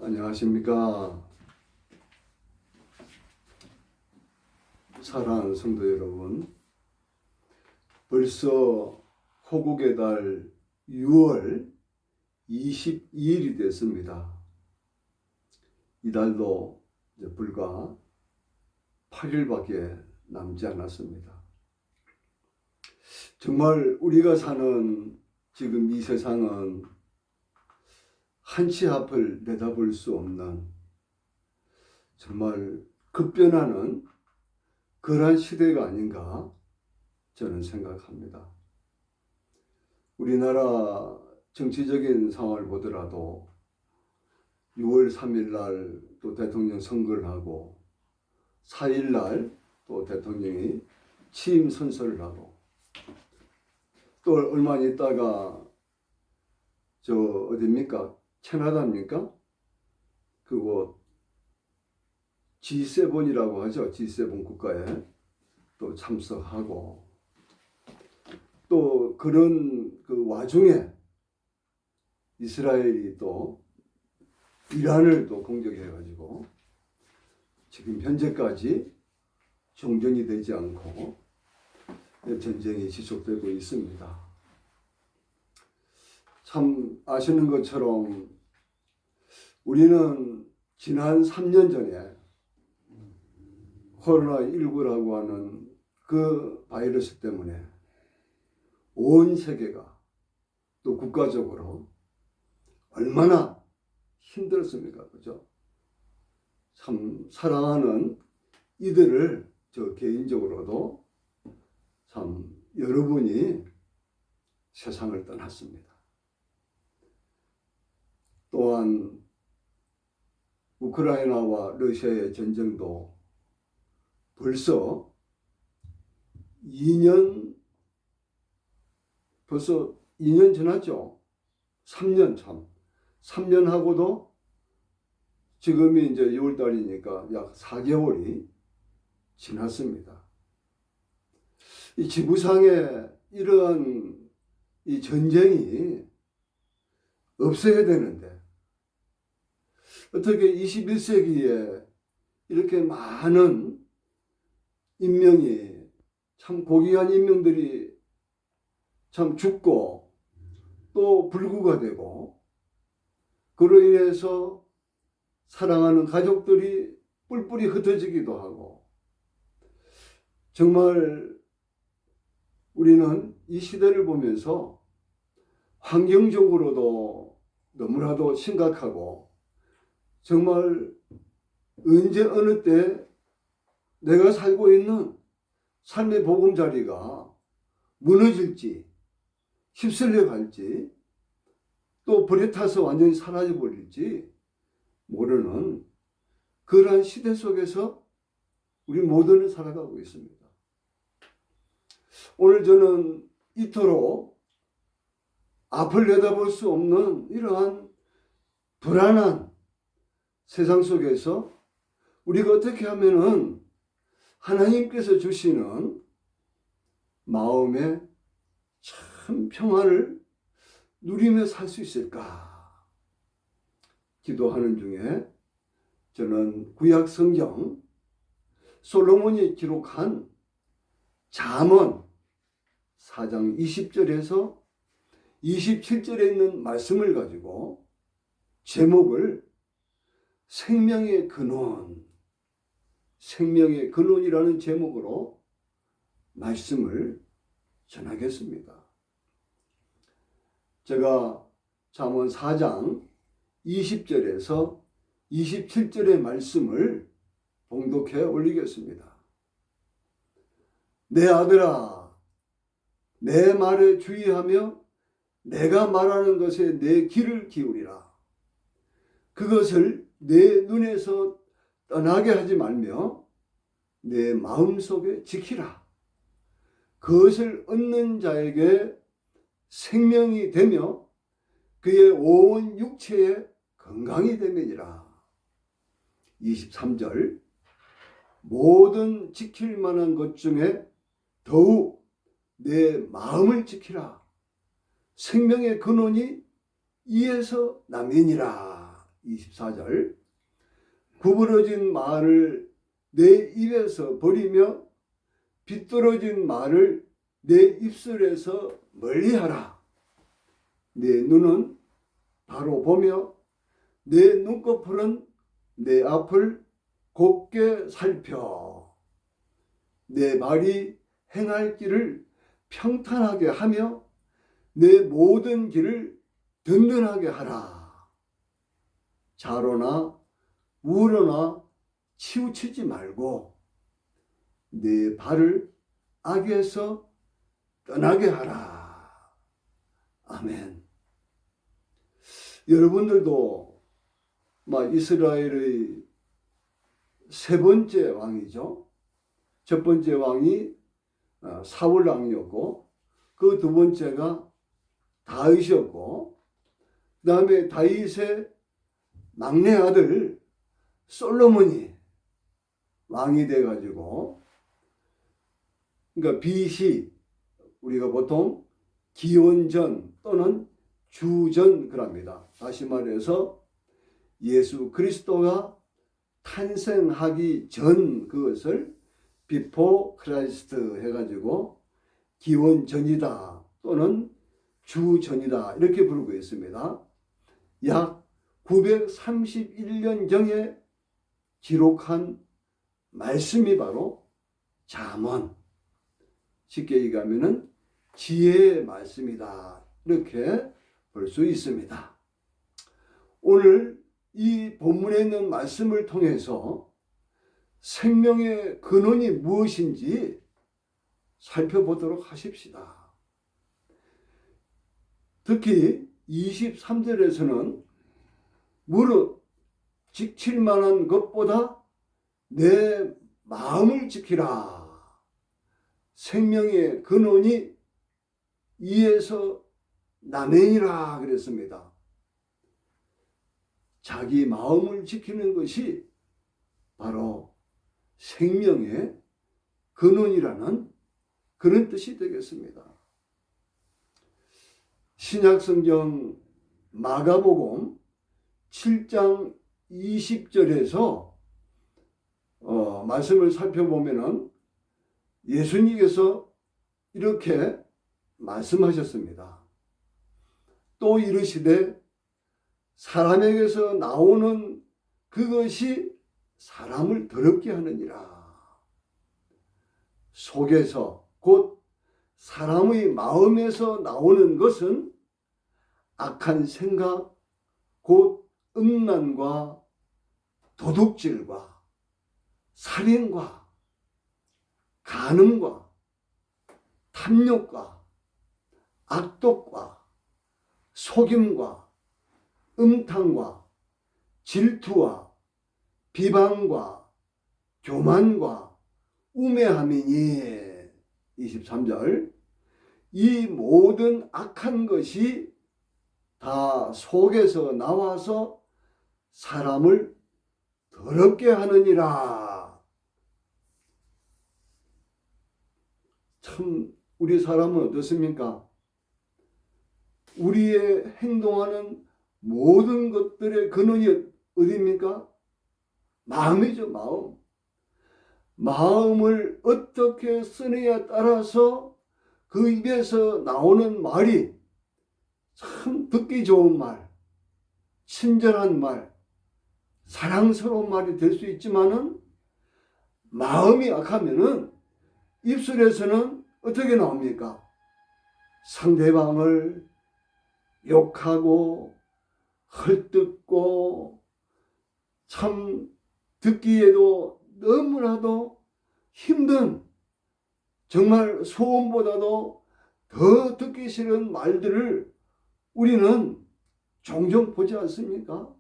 안녕하십니까. 사랑하는 성도 여러분, 벌써 호국의 달 6월 22일이 됐습니다. 이 달도 이제 불과 8일밖에 남지 않았습니다. 정말 우리가 사는 지금 이 세상은 한치 앞을 내다볼 수 없는 정말 급변하는 그러한 시대가 아닌가 저는 생각합니다. 우리나라 정치적인 상황을 보더라도 6월 3일 날 또 대통령 선거를 하고 4일 날 또 대통령이 취임 선서를 하고 또 얼마 있다가 저 어디입니까? 캐나다입니까? 그곳 G7이라고 하죠. G7 국가에 또 참석하고 또 그런 그 와중에 이스라엘이 또 이란을 또 공격해가지고 지금 현재까지 종전이 되지 않고 전쟁이 지속되고 있습니다. 참 아시는 것처럼 우리는 지난 3년 전에 코로나19라고 하는 그 바이러스 때문에 온 세계가 또 국가적으로 얼마나 힘들었습니까? 그죠? 참 사랑하는 이들을 저 개인적으로도 참 여러분이 세상을 떠났습니다. 또한 우크라이나와 러시아의 전쟁도 벌써 2년 지났죠. 3년 참. 3년 하고도 지금이 이제 6월 달이니까 약 4개월이 지났습니다. 이 지구상에 이러한 이 전쟁이 없어야 되는데 어떻게 21세기에 이렇게 많은 인명이 참 고귀한 인명들이 참 죽고 또 불구가 되고 그로 인해서 사랑하는 가족들이 뿔뿔이 흩어지기도 하고 정말 우리는 이 시대를 보면서 환경적으로도 너무나도 심각하고 정말 언제 어느 때 내가 살고 있는 삶의 보금자리가 무너질지 휩쓸려 갈지 또 불에 타서 완전히 사라져 버릴지 모르는 그러한 시대 속에서 우리 모두는 살아가고 있습니다. 오늘 저는 이토록 앞을 내다볼 수 없는 이러한 불안한 세상 속에서 우리가 어떻게 하면은 하나님께서 주시는 마음의 참 평안을 누리며 살 수 있을까? 기도하는 중에 저는 구약 성경 솔로몬이 기록한 잠언 4장 20절에서 27절에 있는 말씀을 가지고 제목을 생명의 근원이라는 제목으로 말씀을 전하겠습니다. 제가 잠언 4장 20절에서 27절의 말씀을 봉독해 올리겠습니다. 내 아들아, 내 말에 주의하며 내가 말하는 것에 내 귀를 기울이라. 그것을 내 눈에서 떠나게 하지 말며 내 마음속에 지키라. 그것을 얻는 자에게 생명이 되며 그의 온 육체에 건강이 됨이니라. 23절 모든 지킬 만한 것 중에 더욱 내 마음을 지키라. 생명의 근원이 이에서 나면이라. 24절. 구부러진 말을 내 입에서 버리며 비뚤어진 말을 내 입술에서 멀리하라. 내 눈은 바로 보며 내 눈꺼풀은 내 앞을 곱게 살펴 내 말이 행할 길을 평탄하게 하며 내 모든 길을 든든하게 하라. 좌로나 우로나 치우치지 말고 내 발을 악에서 떠나게 하라. 아멘. 여러분들도 이스라엘의 세 번째 왕이죠. 첫 번째 왕이 사울 왕이었고, 그 두 번째가 다윗이었고, 그 다음에 다윗의 막내 아들 솔로몬이 왕이 돼가지고, 그러니까 BC, 우리가 보통 기원전 또는 주전 그럽니다. 다시 말해서 예수 그리스도가 탄생하기 전 그것을 before Christ 해가지고 기원전이다 또는 주전이다 이렇게 부르고 있습니다. 약 931년경에 기록한 말씀이 바로 잠언, 쉽게 얘기하면 지혜의 말씀이다 이렇게 볼 수 있습니다. 오늘 이 본문에 있는 말씀을 통해서 생명의 근원이 무엇인지 살펴보도록 하십시다. 특히 23절에서는 무릇 지킬 만한 것보다 내 마음을 지키라. 생명의 근원이 이에서 나면이라 그랬습니다. 자기 마음을 지키는 것이 바로 생명의 근원이라는 그런 뜻이 되겠습니다. 신약성경 마가복음 7장 20절에서 말씀을 살펴보면은 예수님께서 이렇게 말씀하셨습니다. 또 이르시되 사람에게서 나오는 그것이 사람을 더럽게 하느니라. 속에서 곧 사람의 마음에서 나오는 것은 악한 생각, 곧 음란과 도둑질과 살인과 간음과 탐욕과 악독과 속임과 음탕과 질투와 비방과 교만과 우매함이니. 23절. 이 모든 악한 것이 다 속에서 나와서 사람을 더럽게 하느니라. 참 우리 사람은 어떻습니까? 우리의 행동하는 모든 것들의 근원이 어디입니까? 마음이죠. 마음을 어떻게 쓰느냐에 따라서 그 입에서 나오는 말이 참 듣기 좋은 말, 친절한 말, 사랑스러운 말이 될 수 있지만은 마음이 악하면은 입술에서는 어떻게 나옵니까? 상대방을 욕하고 헐뜯고 참 듣기에도 너무나도 힘든, 정말 소음보다도 더 듣기 싫은 말들을 우리는 종종 보지 않습니까?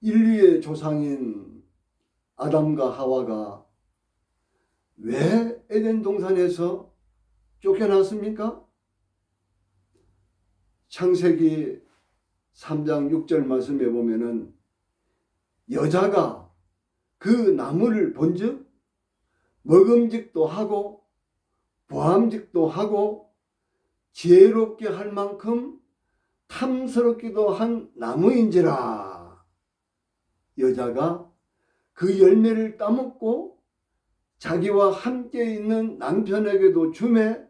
인류의 조상인 아담과 하와가 왜 에덴 동산에서 쫓겨났습니까? 창세기 3장 6절 말씀에 보면은 여자가 그 나무를 본즉 먹음직도 하고 보암직도 하고 지혜롭게 할 만큼 탐스럽기도 한 나무인지라. 여자가 그 열매를 따먹고 자기와 함께 있는 남편에게도 주매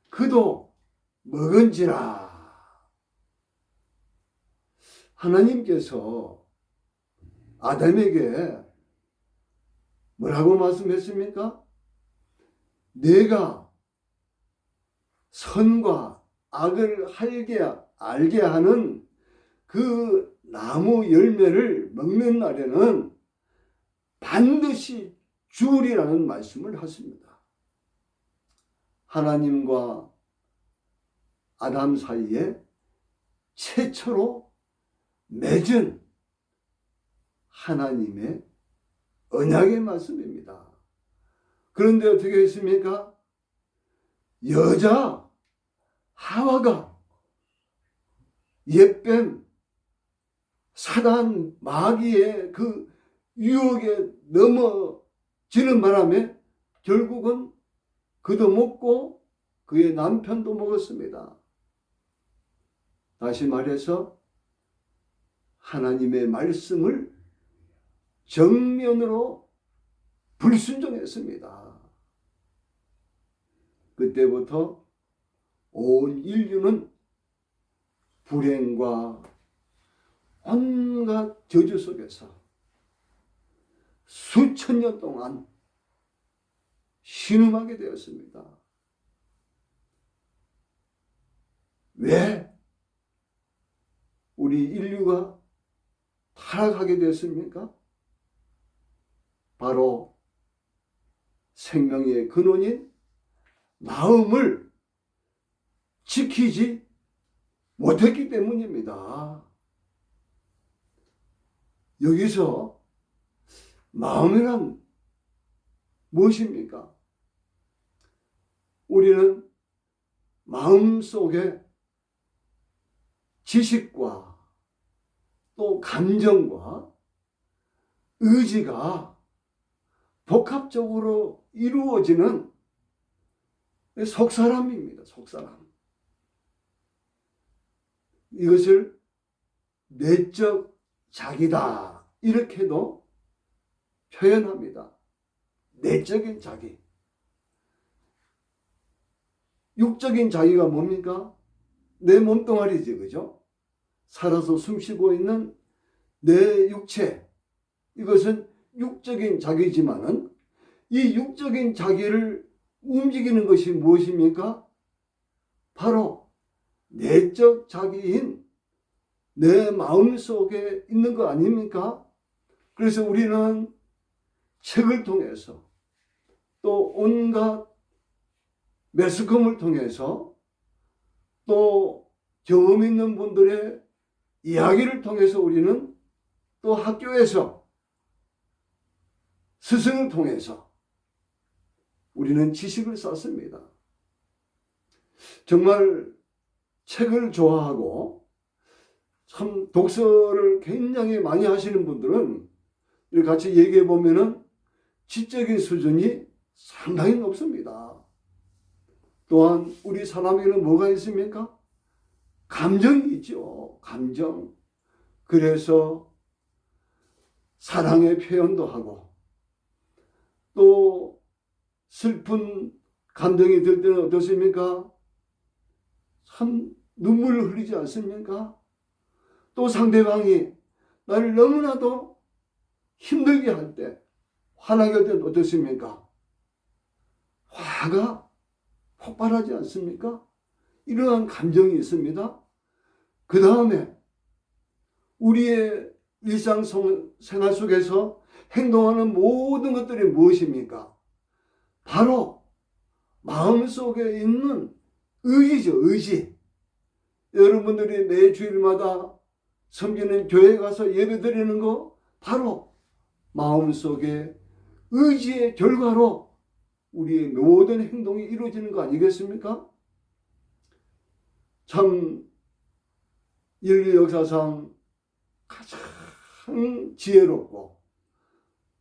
그도 먹은지라. 하나님께서 아담에게 뭐라고 말씀했습니까? 내가 선과 악을 알게 하는 그 나무 열매를 먹는 날에는 반드시 죽으리라는 말씀을 하십니다. 하나님과 아담 사이에 최초로 맺은 하나님의 언약의 말씀입니다. 그런데 어떻게 했습니까? 여자 하와가 옛뱀 사단 마귀의 그 유혹에 넘어지는 바람에 결국은 그도 먹고 그의 남편도 먹었습니다. 다시 말해서 하나님의 말씀을 정면으로 불순종했습니다. 그때부터 온 인류는 불행과 온갖 저주 속에서 수천 년 동안 신음하게 되었습니다. 왜 우리 인류가 타락하게 되었습니까? 바로 생명의 근원인 마음을 지키지 못했기 때문입니다. 여기서 마음이란 무엇입니까? 우리는 마음속에 지식과 또 감정과 의지가 복합적으로 이루어지는 속사람입니다. 속사람. 이것을 내적 자기다 이렇게도 표현합니다. 내적인 자기. 육적인 자기가 뭡니까? 내 몸뚱아리지, 그죠? 살아서 숨쉬고 있는 내 육체. 이것은 육적인 자기지만은 이 육적인 자기를 움직이는 것이 무엇입니까? 바로 내적 자기인 내 마음속에 있는 거 아닙니까? 그래서 우리는 책을 통해서 또 온갖 매스컴을 통해서 또 경험 있는 분들의 이야기를 통해서 우리는 또 학교에서 스승을 통해서 우리는 지식을 쌓습니다. 정말 책을 좋아하고 참 독서를 굉장히 많이 하시는 분들은 이렇게 같이 얘기해 보면은 지적인 수준이 상당히 높습니다. 또한 우리 사람에게는 뭐가 있습니까? 감정이 있죠. 감정. 그래서 사랑의 표현도 하고 또 슬픈 감정이 들 때는 어떻습니까? 참 눈물을 흘리지 않습니까? 또 상대방이 나를 너무나도 힘들게 할 때, 화나게 할 때는 어떻습니까? 화가 폭발하지 않습니까? 이러한 감정이 있습니다. 그 다음에 우리의 일상생활 속에서 행동하는 모든 것들이 무엇입니까? 바로 마음속에 있는 의지죠. 의지. 여러분들이 매 주일마다 섬기는 교회에 가서 예배드리는 거 바로 마음속에 의지의 결과로 우리의 모든 행동이 이루어지는 거 아니겠습니까? 참 인류 역사상 가장 지혜롭고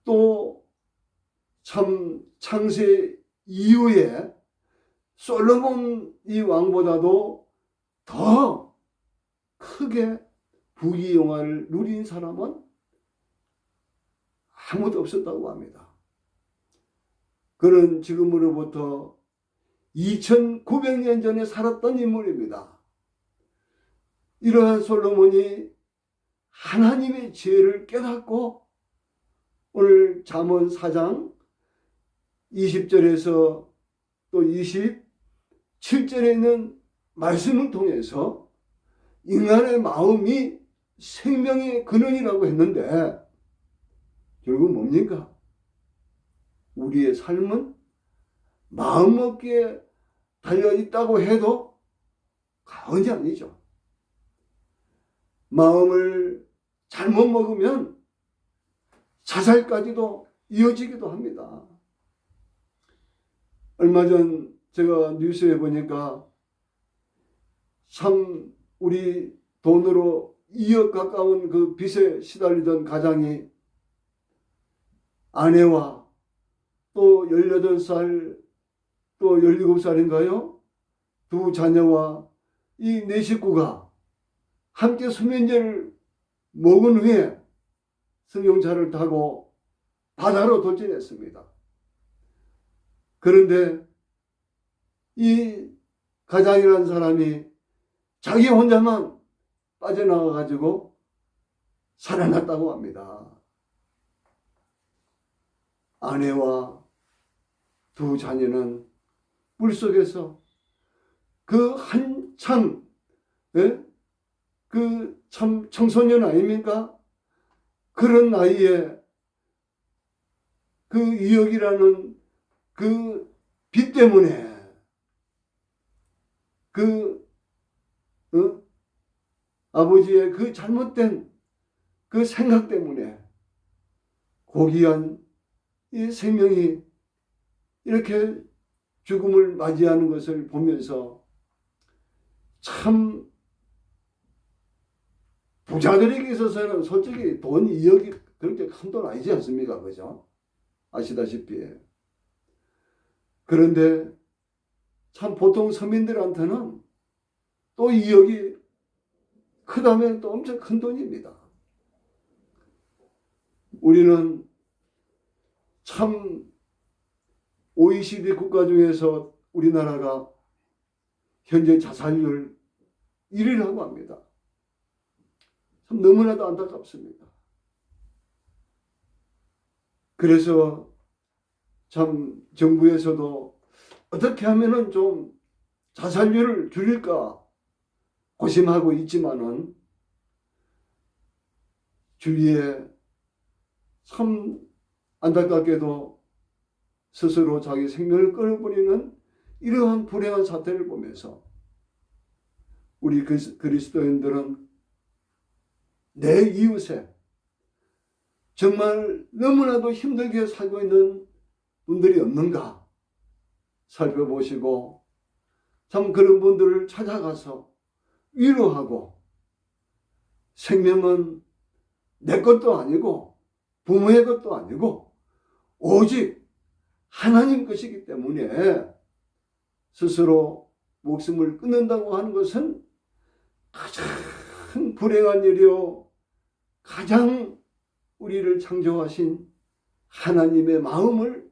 또 참 창세 이후에 솔로몬 이 왕보다도 더 크게 부귀영화를 누린 사람은 아무도 없었다고 합니다. 그는 지금으로부터 2900년 전에 살았던 인물입니다. 이러한 솔로몬이 하나님의 지혜를 깨닫고 오늘 잠언 4장 20절에서 또 27절에 있는 말씀을 통해서 인간의 마음이 생명의 근원이라고 했는데 결국 뭡니까? 우리의 삶은 마음먹기에 달려있다고 해도 과언이 아니죠. 마음을 잘못 먹으면 자살까지도 이어지기도 합니다. 얼마 전 제가 뉴스에 보니까 참 우리 돈으로 2억 가까운 그 빚에 시달리던 가장이 아내와 또 18살 또 17살인가요? 두 자녀와 이 네 식구가 함께 수면제를 먹은 후에 승용차를 타고 바다로 돌진했습니다. 그런데 이 가장이라는 사람이 자기 혼자만 빠져나와 가지고 살아났다고 합니다. 아내와 두 자녀는 물속에서 그 한참 그 참 청소년 아닙니까? 그런 나이에 그 2억이라는 그 빚 때문에 아버지의 그 잘못된 그 생각 때문에 고귀한 이 생명이 이렇게 죽음을 맞이하는 것을 보면서 참 부자들에게 있어서는 솔직히 돈 2억이 그렇게 큰 돈 아니지 않습니까? 그죠? 아시다시피. 그런데 참 보통 서민들한테는 또 2억이 크다면 또 엄청 큰 돈입니다. 우리는 참 OECD 국가 중에서 우리나라가 현재 자살률 1위라고 합니다. 참 너무나도 안타깝습니다. 그래서 참 정부에서도 어떻게 하면은 좀 자살률을 줄일까 고심하고 있지만은 주위에 참 안타깝게도 스스로 자기 생명을 끊어버리는 이러한 불행한 사태를 보면서 우리 그리스도인들은 내 이웃에 정말 너무나도 힘들게 살고 있는 분들이 없는가 살펴보시고 참 그런 분들을 찾아가서 위로하고 생명은 내 것도 아니고 부모의 것도 아니고 오직 하나님 것이기 때문에 스스로 목숨을 끊는다고 하는 것은 가장 불행한 일이요 가장 우리를 창조하신 하나님의 마음을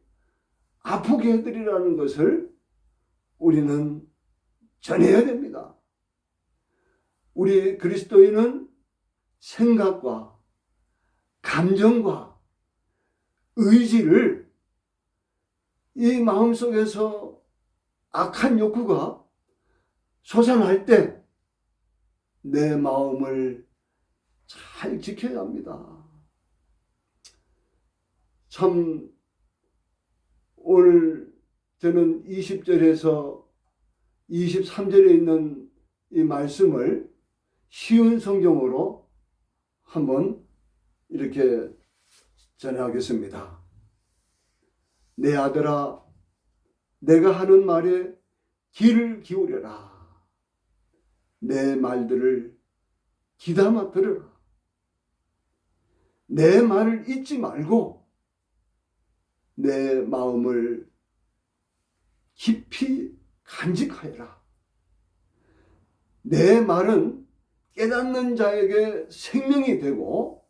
아프게 해드리라는 것을 우리는 전해야 됩니다. 우리 그리스도인은 생각과 감정과 의지를 이 마음속에서 악한 욕구가 솟아날 때 내 마음을 잘 지켜야 합니다. 참 오늘 저는 20절에서 23절에 있는 이 말씀을 쉬운 성경으로 한번 이렇게 전하겠습니다. 내 아들아, 내가 하는 말에 귀를 기울여라. 내 말들을 귀담아 들으라. 내 말을 잊지 말고 내 마음을 깊이 간직하여라. 내 말은 깨닫는 자에게 생명이 되고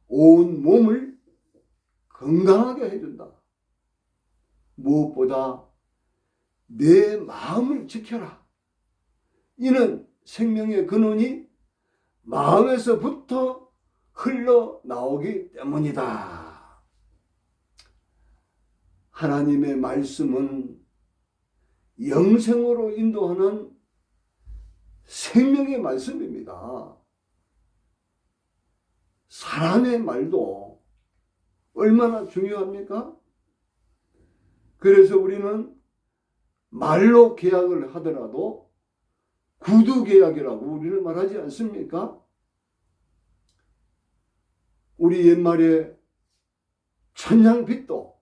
온 몸을 건강하게 해준다. 무엇보다 내 마음을 지켜라. 이는 생명의 근원이 마음에서부터 흘러나오기 때문이다. 하나님의 말씀은 영생으로 인도하는 생명의 말씀입니다. 사람의 말도 얼마나 중요합니까? 그래서 우리는 말로 계약을 하더라도 구두 계약이라고 우리는 말하지 않습니까? 우리 옛말에 천냥빚도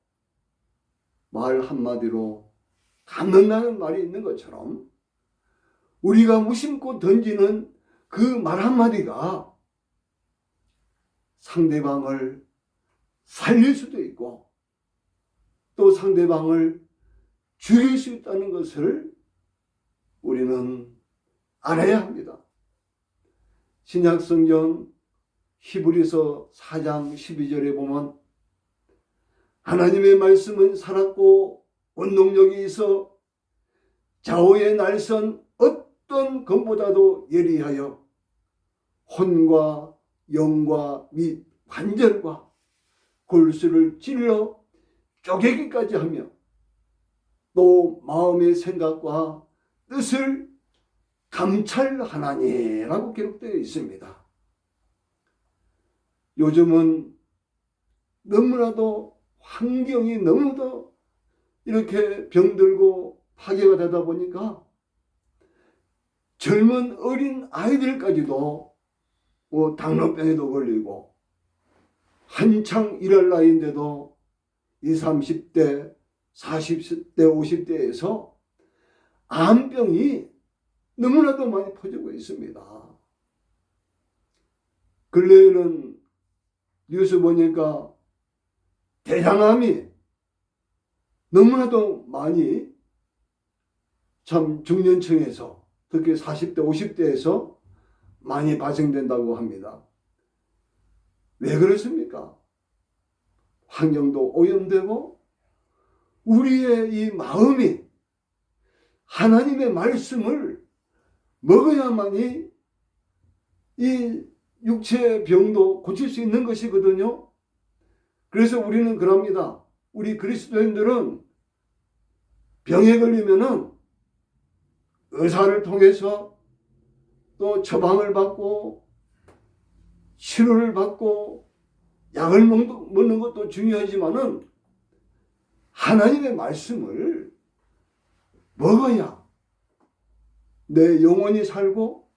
말 한마디로 갚는다는 말이 있는 것처럼 우리가 무심코 던지는 그 말 한마디가 상대방을 살릴 수도 있고 또 상대방을 죽일 수 있다는 것을 우리는 알아야 합니다. 신약성경 히브리서 4장 12절에 보면 하나님의 말씀은 살았고 원동력이 있어 좌우의 날선 어떤 검보다도 예리하여 혼과 영과 및 관절과 골수를 찔러 쪼개기까지 하며 또 마음의 생각과 뜻을 감찰하나니라고 기록되어 있습니다. 요즘은 너무나도 환경이 너무도 이렇게 병들고 파괴가 되다 보니까 젊은 어린 아이들까지도 당뇨병에도 걸리고 한창 일할 나이인데도 20, 30대, 40대, 50대에서 암병이 너무나도 많이 퍼지고 있습니다. 근래에는 뉴스 보니까 대장암이 너무나도 많이 참 중년층에서 특히 40대, 50대에서 많이 발생된다고 합니다. 왜 그렇습니까? 환경도 오염되고 우리의 이 마음이 하나님의 말씀을 먹어야만이 이 육체의 병도 고칠 수 있는 것이거든요. 그래서 우리는 그럽니다. 우리 그리스도인들은 병에 걸리면은 의사를 통해서 또 처방을 받고 치료를 받고 약을 먹는 것도 중요하지만은 하나님의 말씀을 먹어야 내 영혼이 살고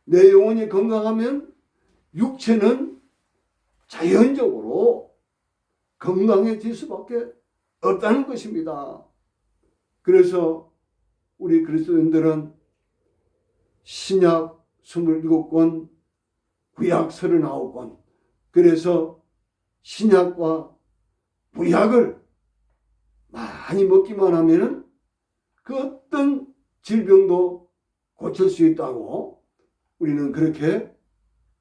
내 영혼이 건강하면 육체는 자연적으로 건강해질 수밖에 없다는 것입니다. 그래서 우리 그리스도인들은 신약 27권, 구약 39권, 그래서 신약과 구약을 많이 먹기만 하면은 그 어떤 질병도 고칠 수 있다고 우리는 그렇게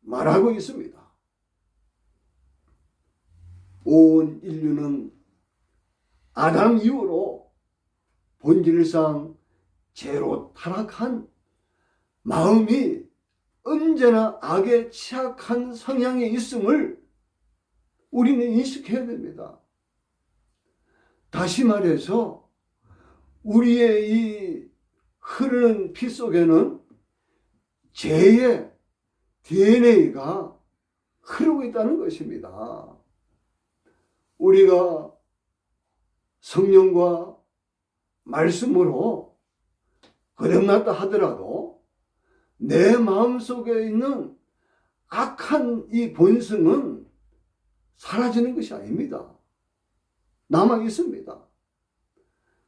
말하고 있습니다. 온 인류는 아담 이후로 본질상 죄로 타락한 마음이 언제나 악에 취약한 성향이 있음을 우리는 인식해야 됩니다. 다시 말해서 우리의 이 흐르는 피 속에는 죄의 DNA가 흐르고 있다는 것입니다. 우리가 성령과 말씀으로 거듭났다 하더라도 내 마음속에 있는 악한 이 본성은 사라지는 것이 아닙니다. 남아 있습니다.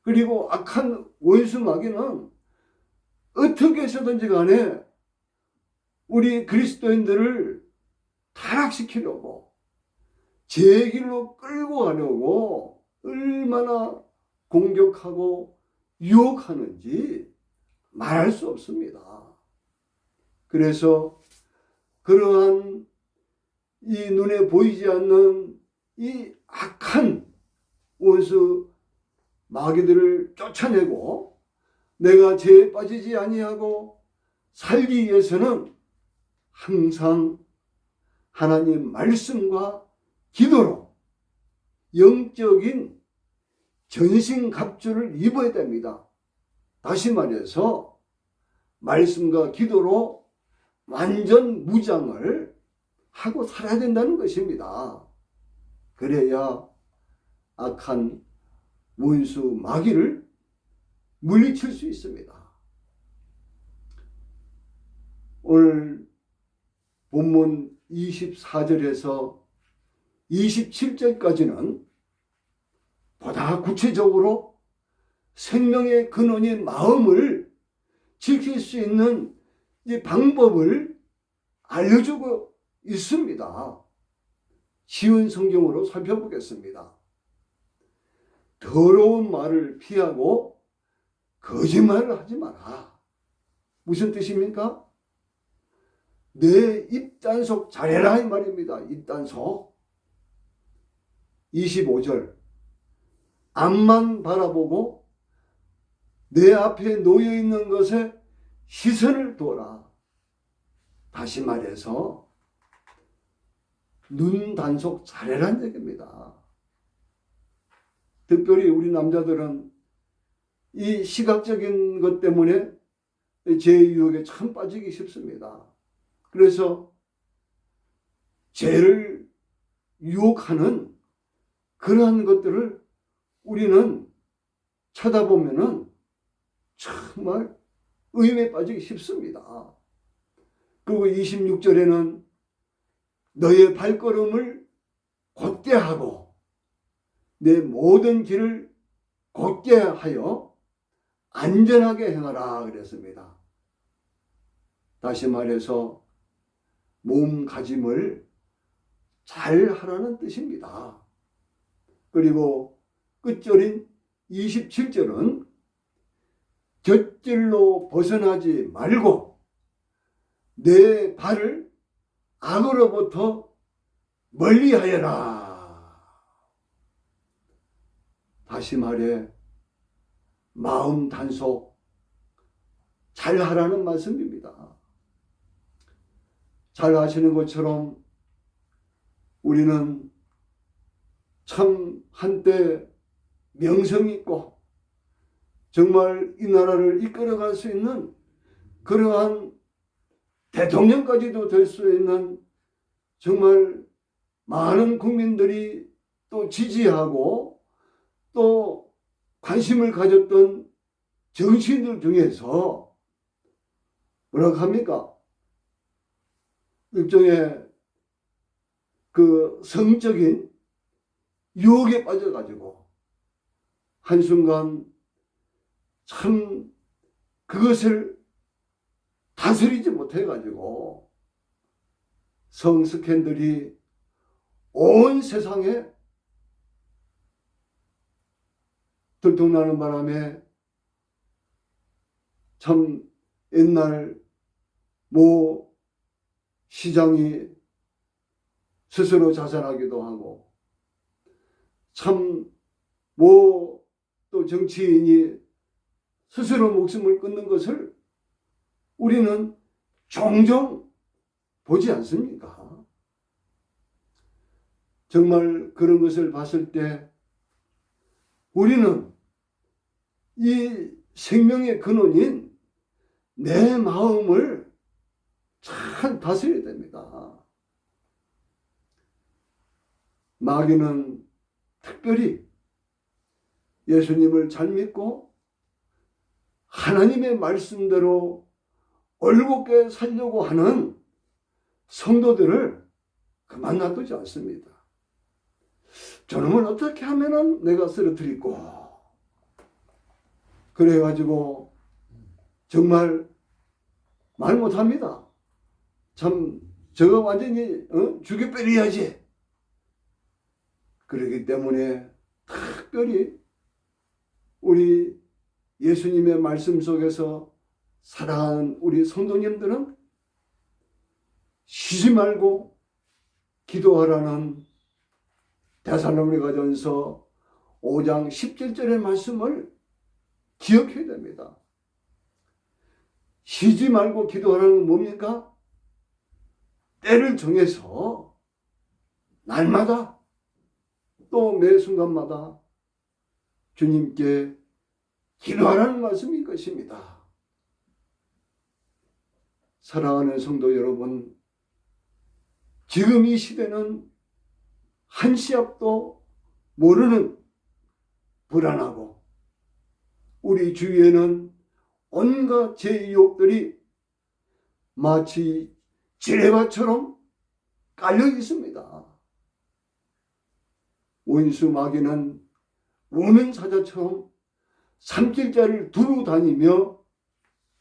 그리고 악한 원수 마귀는 어떻게 해서든지 간에 우리 그리스도인들을 타락시키려고 제 길로 끌고 가려고 얼마나 공격하고 유혹하는지 말할 수 없습니다. 그래서 그러한 이 눈에 보이지 않는 이 악한 원수 마귀들을 쫓아내고 내가 죄에 빠지지 아니하고 살기 위해서는 항상 하나님 말씀과 기도로 영적인 전신갑주를 입어야 됩니다. 다시 말해서 말씀과 기도로 완전 무장을 하고 살아야 된다는 것입니다. 그래야 악한 원수 마귀를 물리칠 수 있습니다. 오늘 본문 24절에서 27절까지는 보다 구체적으로 생명의 근원인 마음을 지킬 수 있는 이 방법을 알려주고 있습니다. 쉬운 성경으로 살펴보겠습니다. 더러운 말을 피하고 거짓말을 하지 마라. 무슨 뜻입니까? 내 입단속 잘해라 이 말입니다. 입단속. 25절 앞만 바라보고 내 앞에 놓여있는 것에 시선을 둬라. 다시 말해서 눈 단속 잘해라는 얘기입니다. 특별히 우리 남자들은 이 시각적인 것 때문에 죄의 유혹에 참 빠지기 쉽습니다. 그래서 죄를 유혹하는 그러한 것들을 우리는 쳐다보면은 정말 의심에 빠지기 쉽습니다. 그리고 26절에는 너의 발걸음을 곧게 하고 내 모든 길을 곧게 하여 안전하게 행하라 그랬습니다. 다시 말해서 몸가짐을 잘 하라는 뜻입니다. 그리고 끝절인 27절은 곁길로 벗어나지 말고 내 발을 악으로부터 멀리하여라. 다시 말해 마음 단속 잘 하라는 말씀입니다. 잘 아시는 것처럼 우리는 참 한때 명성 있고 정말 이 나라를 이끌어갈 수 있는 그러한 대통령까지도 될 수 있는 정말 많은 국민들이 또 지지하고 또 관심을 가졌던 정치인들 중에서 뭐라고 합니까? 일종의 그 성적인 유혹에 빠져가지고 한순간 참 그것을 다스리지 못해가지고 성 스캔들이 온 세상에 들통나는 바람에 참 옛날 모 시장이 스스로 자살하기도 하고 참 뭐 또 정치인이 스스로 목숨을 끊는 것을 우리는 종종 보지 않습니까? 정말 그런 것을 봤을 때 우리는 이 생명의 근원인 내 마음을 잘 다스려야 됩니다. 마귀는 특별히 예수님을 잘 믿고 하나님의 말씀대로 올곧게 살려고 하는 성도들을 그만 놔두지 않습니다. 저놈은 어떻게 하면은 내가 쓰러뜨리고 그래가지고 정말 말 못합니다. 참 저거 완전히 죽여 빼려야지. 그렇기 때문에 특별히 우리 예수님의 말씀 속에서 사랑하는 우리 성도님들은 쉬지 말고 기도하라는 데살로니가전서 5장 17절의 말씀을 기억해야 됩니다. 쉬지 말고 기도하라는 건 뭡니까? 때를 정해서 날마다 또 매 순간마다 주님께 기도하라는 말씀일 것입니다. 사랑하는 성도 여러분, 지금 이 시대는 한시 앞도 모르는 불안하고 우리 주위에는 온갖 제유혹들이 마치 지뢰밭처럼 깔려 있습니다. 원수 마귀는 우는 사자처럼 산길자를 두루 다니며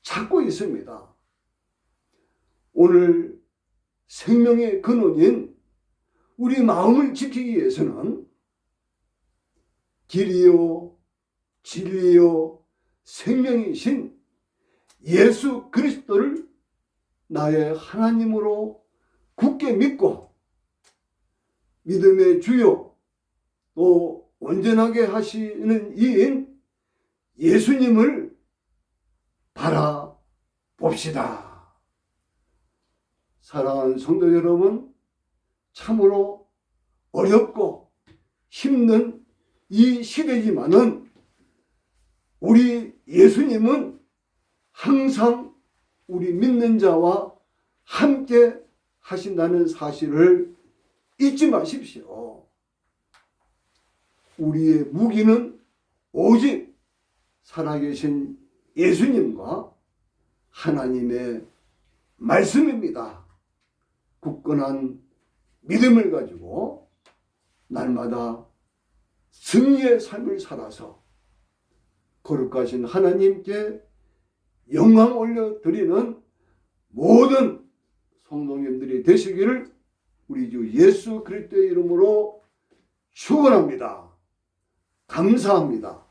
찾고 있습니다. 오늘 생명의 근원인 우리 마음을 지키기 위해서는 길이요 진리요 생명이신 예수 그리스도를 나의 하나님으로 굳게 믿고 믿음의 주요 또 온전하게 하시는 이인 예수님을 바라봅시다. 사랑하는 성도 여러분, 참으로 어렵고 힘든 이 시대지만은 우리 예수님은 항상 우리 믿는 자와 함께 하신다는 사실을 잊지 마십시오. 우리의 무기는 오직 살아계신 예수님과 하나님의 말씀입니다. 굳건한 믿음을 가지고 날마다 승리의 삶을 살아서 거룩하신 하나님께 영광 올려드리는 모든 성도님들이 되시기를 우리 주 예수 그리스도의 이름으로 축원합니다. 감사합니다.